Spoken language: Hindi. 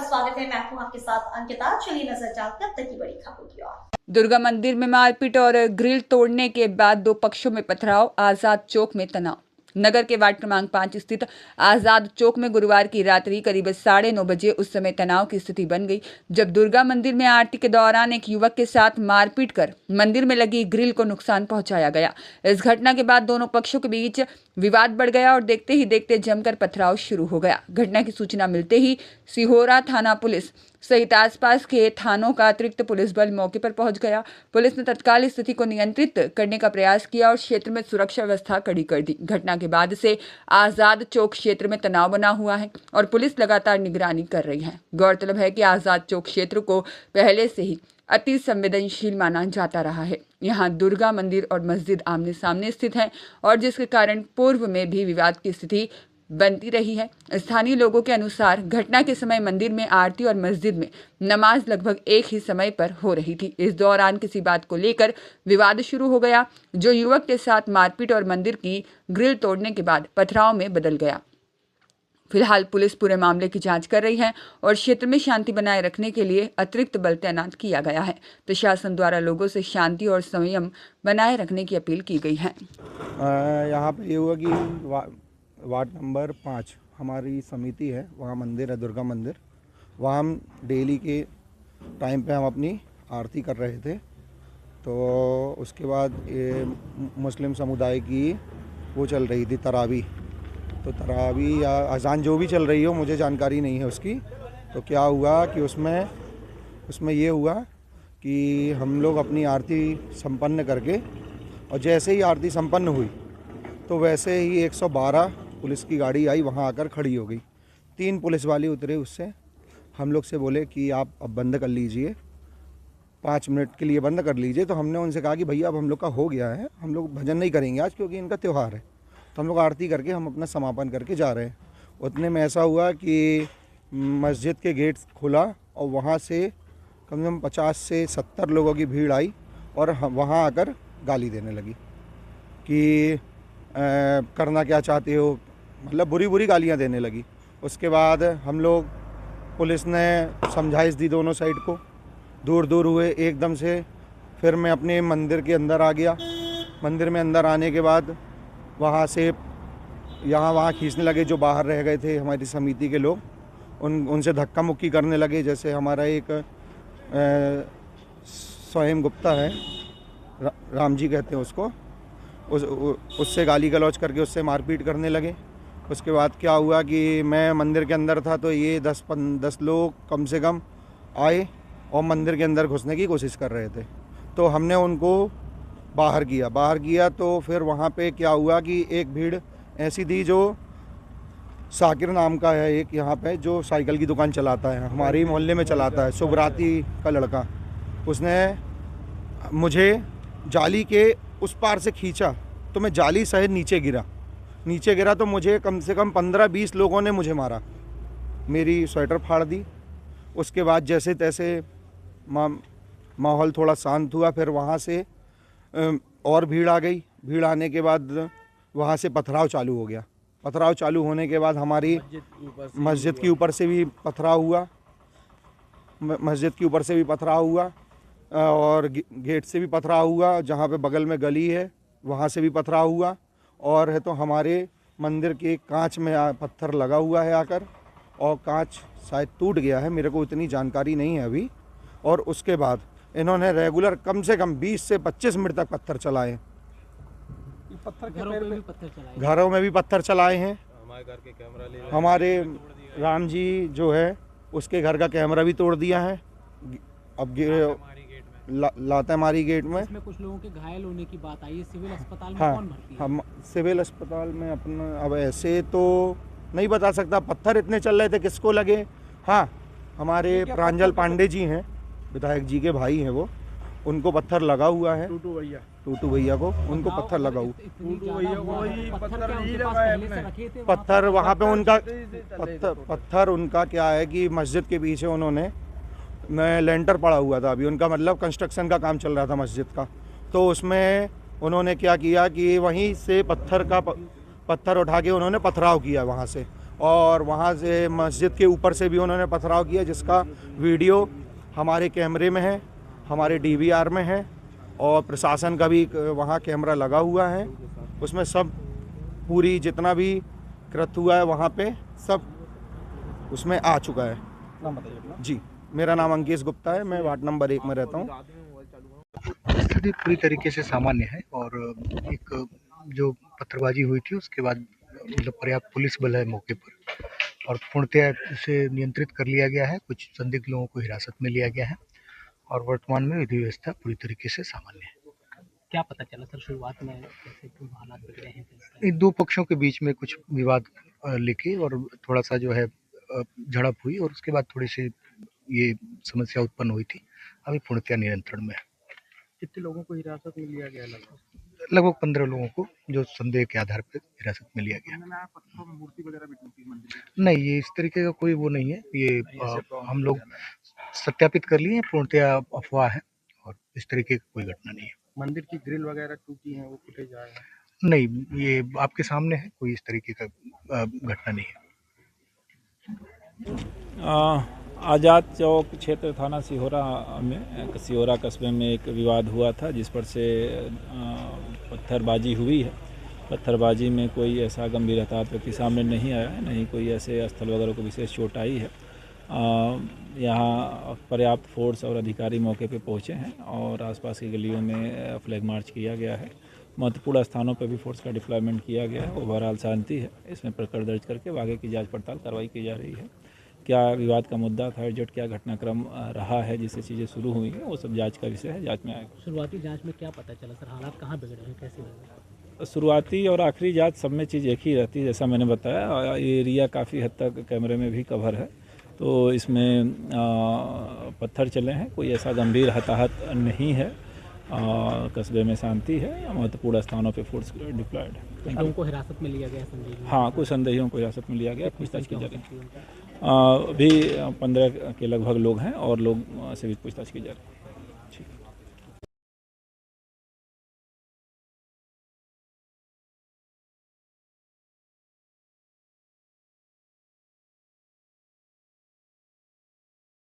स्वागत है। मैं हूं आपके साथ अंकिता। चलिए नजर डालते हैं अब तक की बड़ी खबरों की ओर। दुर्गा मंदिर में मारपीट और ग्रिल तोड़ने के बाद दो पक्षों में पथराव, आजाद चौक में तनाव। नगर के वार्ड क्रमांक 5 स्थित आजाद चौक में गुरुवार की रात्रि करीब 9:30 बजे उस समय तनाव की स्थिति बन गई जब दुर्गा मंदिर में आरती के दौरान एक युवक के साथ मारपीट कर मंदिर में लगी ग्रिल को नुकसान पहुंचाया गया। इस घटना के बाद दोनों पक्षों के बीच विवाद बढ़ गया और देखते ही देखते जमकर पथराव शुरू हो गया। घटना की सूचना मिलते ही सिहोरा थाना पुलिस सहित आसपास के थानों का अतिरिक्त पुलिस बल मौके पर पहुंच गया। पुलिस ने तत्काल स्थिति को नियंत्रित करने का प्रयास किया और क्षेत्र में सुरक्षा व्यवस्था कड़ी कर दी। घटना के बाद से आजाद चौक क्षेत्र में तनाव बना हुआ है और पुलिस लगातार निगरानी कर रही है। गौरतलब है कि आजाद चौक क्षेत्र को पहले से ही अति संवेदनशील माना जाता रहा है। यहाँ दुर्गा मंदिर और मस्जिद आमने सामने स्थित है और जिसके कारण पूर्व में भी विवाद की स्थिति बनती रही है। स्थानीय लोगों के अनुसार घटना के समय मंदिर में आरती और मस्जिद में नमाज लगभग एक ही समय पर हो रही थी। इस दौरान किसी बात को लेकर विवाद शुरू हो गया जो युवक के साथ मारपीट और मंदिर की ग्रिल तोड़ने के बाद पथराव में बदल गया। फिलहाल पुलिस पूरे मामले की जांच कर रही है और क्षेत्र में शांति बनाए रखने के लिए अतिरिक्त बल तैनात किया गया है। प्रशासन द्वारा लोगों से शांति और संयम बनाए रखने की अपील की गई है। यहाँ पे ये हुआ कि वार्ड नंबर 5 हमारी समिति है, वहाँ मंदिर है दुर्गा मंदिर। वहाँ हम डेली के टाइम पे हम अपनी आरती कर रहे थे। तो उसके बाद ये मुस्लिम समुदाय की वो चल रही थी तरावी। तो तरावी या अजान जो भी चल रही हो, मुझे जानकारी नहीं है उसकी। तो क्या हुआ कि उसमें ये हुआ कि हम लोग अपनी आरती संपन्न करके और जैसे ही आरती संपन्न हुई तो वैसे ही 112 पुलिस की गाड़ी आई, वहाँ आकर खड़ी हो गई। 3 पुलिस वाले उतरे, उससे हम लोग से बोले कि आप अब बंद कर लीजिए, 5 मिनट के लिए बंद कर लीजिए। तो हमने उनसे कहा कि भैया अब हम लोग का हो गया है, हम लोग भजन नहीं करेंगे आज क्योंकि इनका त्यौहार है। तो हम लोग आरती करके हम अपना समापन करके जा रहे हैं। उतने में ऐसा हुआ कि मस्जिद के गेट खुला और वहाँ से कम से कम 50 से 70 लोगों की भीड़ आई और वहाँ आकर गाली देने लगी कि करना क्या चाहते हो, मतलब बुरी बुरी गालियाँ देने लगी। उसके बाद हम लोग पुलिस ने समझाइश दी दोनों साइड को, दूर दूर हुए एकदम से। फिर मैं अपने मंदिर के अंदर आ गया। मंदिर में अंदर आने के बाद वहाँ से वहाँ खींचने लगे जो बाहर रह गए थे हमारी समिति के लोग, उनसे धक्का मुक्की करने लगे। जैसे हमारा एक स्वयं गुप्ता है, राम जी कहते हैं उसको, उससे गाली गलौज करके उससे मारपीट करने लगे। उसके बाद क्या हुआ कि मैं मंदिर के अंदर था तो ये 10 लोग कम से कम आए और मंदिर के अंदर घुसने की कोशिश कर रहे थे। तो हमने उनको बाहर किया। तो फिर वहाँ पे क्या हुआ कि एक भीड़ ऐसी थी, जो साकिर नाम का है एक यहाँ पे जो साइकिल की दुकान चलाता है, हमारे मोहल्ले में चलाता है, सुबराती का लड़का। उसने मुझे जाली के उस पार से खींचा तो मैं जाली सहित नीचे गिरा तो मुझे कम से कम 15-20 लोगों ने मुझे मारा, मेरी स्वेटर फाड़ दी। उसके बाद जैसे तैसे माहौल थोड़ा शांत हुआ। फिर वहाँ से और भीड़ आ गई। भीड़ आने के बाद वहाँ से पथराव चालू हो गया। पथराव चालू होने के बाद हमारी मस्जिद के ऊपर से भी पथराव हुआ और गेट से भी पथराव हुआ। जहाँ पे बगल में गली है वहाँ से भी पथराव हुआ और है तो हमारे मंदिर के कांच में पत्थर लगा हुआ है आकर, और कांच शायद टूट गया है, मेरे को इतनी जानकारी नहीं है अभी। और उसके बाद इन्होंने रेगुलर कम से कम 20 से 25 मिनट तक पत्थर चलाए। घरों में भी पत्थर चलाए हैं। हमारे राम जी जो है उसके घर का कैमरा भी तोड़ दिया है। अब लातेमारी गेट में इसमें कुछ लोगों के घायल होने की बात आई है। सिविल अस्पताल में कौन भर्ती है? हम सिविल अस्पताल में अपना अब ऐसे तो नहीं बता सकता, पत्थर इतने चल रहे थे किसको लगे। हाँ, हमारे प्रांजल पांडे जी हैं, विधायक जी के भाई हैं, वो उनको पत्थर लगा हुआ है। टूटू भैया को उनको पत्थर लगा हुआ। पत्थर वहाँ पे उनका पत्थर उनका क्या है कि मस्जिद के पीछे उन्होंने लेंटर पड़ा हुआ था, अभी उनका मतलब कंस्ट्रक्शन का काम चल रहा था मस्जिद का। तो उसमें उन्होंने क्या किया कि वहीं से पत्थर उठा के उन्होंने पथराव किया वहाँ से, और वहाँ से मस्जिद के ऊपर से भी उन्होंने पथराव किया, जिसका वीडियो हमारे कैमरे में है, हमारे DVR में है और प्रशासन का भी वहाँ कैमरा लगा हुआ है। उसमें सब पूरी जितना भी कृत्य हुआ है वहाँ पे सब उसमें आ चुका है। जी, मेरा नाम अंकेश गुप्ता है, मैं वार्ड नंबर 1 में रहता हूँ। स्थिति पूरी तरीके से सामान्य है और एक जो पत्थरबाजी हुई थी उसके बाद मतलब पर्याप्त पुलिस बल है मौके पर और पूर्णतया इसे नियंत्रित कर लिया गया है। कुछ संदिग्ध लोगों को हिरासत में लिया गया है और वर्तमान में विधि व्यवस्था पूरी तरीके से सामान्य है। क्या पता चला सर शुरुआत में कैसे क्यों हालात बिगड़े हैं? इन दो पक्षों के बीच में कुछ विवाद लेके और थोड़ा सा जो है झड़प हुई और उसके बाद थोड़ी सी ये समस्या उत्पन्न हुई थी। अभी पूर्णतया नियंत्रण में है। कितने लोगों को हिरासत में लिया गया? लगभग 15 लोगों को जो संदेह के आधार पर हिरासत में लिया गया। मूर्ति वगैरह भी नहीं, ये इस तरीके का कोई वो नहीं है। ये हम लोग सत्यापित कर लिए हैं, पूर्णतया अफवाह है और इस तरीके की कोई घटना नहीं है। मंदिर की ग्रिल वगैरह टूटी है, वो फुटेज आया है? नहीं, ये आपके सामने है, कोई इस तरीके का घटना नहीं है। आज़ाद चौक क्षेत्र थाना सिहोरा कस्बे में एक विवाद हुआ था, जिस पर से पत्थरबाजी हुई है। पत्थरबाजी में कोई ऐसा गंभीर हताहत व्यक्ति सामने नहीं आया है, नहीं कोई ऐसे स्थल वगैरह को विशेष चोट आई है। यहाँ पर्याप्त फोर्स और अधिकारी मौके पे पहुँचे हैं और आसपास की गलियों में फ्लैग मार्च किया गया है। महत्वपूर्ण स्थानों पर भी फोर्स का डिप्लॉयमेंट किया गया है। ओवरऑल शांति है। इसमें प्रकरण दर्ज करके आगे की जांच पड़ताल कार्रवाई की जा रही है। क्या विवाद का मुद्दा था, एग्जैक्ट क्या घटनाक्रम रहा है जिससे चीज़ें शुरू हुई हैं, वो सब जांच का विषय है, जांच में आएगा। शुरुआती जांच में क्या पता चला सर? हालात कहाँ बिगड़े हैं, कैसे बिगड़े? शुरुआती और आखिरी जांच सब में चीज़ एक ही रहती है, जैसा मैंने बताया। ये एरिया काफ़ी हद तक कैमरे में भी कवर है, तो इसमें पत्थर चले हैं, कोई ऐसा गंभीर हताहत नहीं है। कस्बे में शांति है। महत्वपूर्ण स्थानों पे फोर्स डिप्लॉयड है। लोगों को हिरासत में लिया गया संदेह? हाँ, कुछ संदेहियों को हिरासत में लिया गया, पूछताछ की जा रही है। अभी 15 के लगभग लोग हैं और लोग से भी पूछताछ की जा रही है।